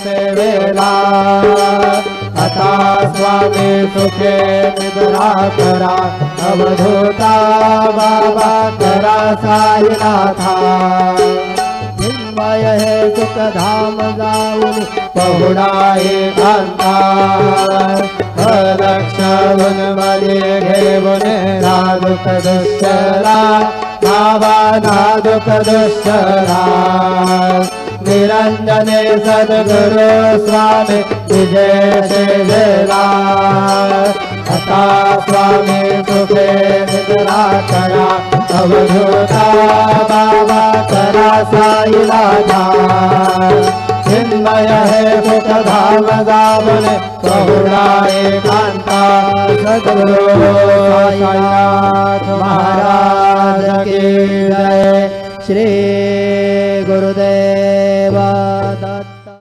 सेवेला आता स्वामी सुखे निद्रा करा अवधूता बाबा करा साईनाथा चिन्मय हे सुखधाम जाऊन पहुडा एकांता लक्षण मध्ये घेऊन नादुक दुष्चरा भावा नादुक दुष्चरा निरंजने सद्गुरु स्वामी विजय शेजरा आता स्वामी सुखे निद्रा करा अवधूता बाबा करा साईनाथा चिन्मय है सुखधाम गावन पहुडा एकांता सद्गुरु साईनाथ महाराज की जय। श्री गुरुदेव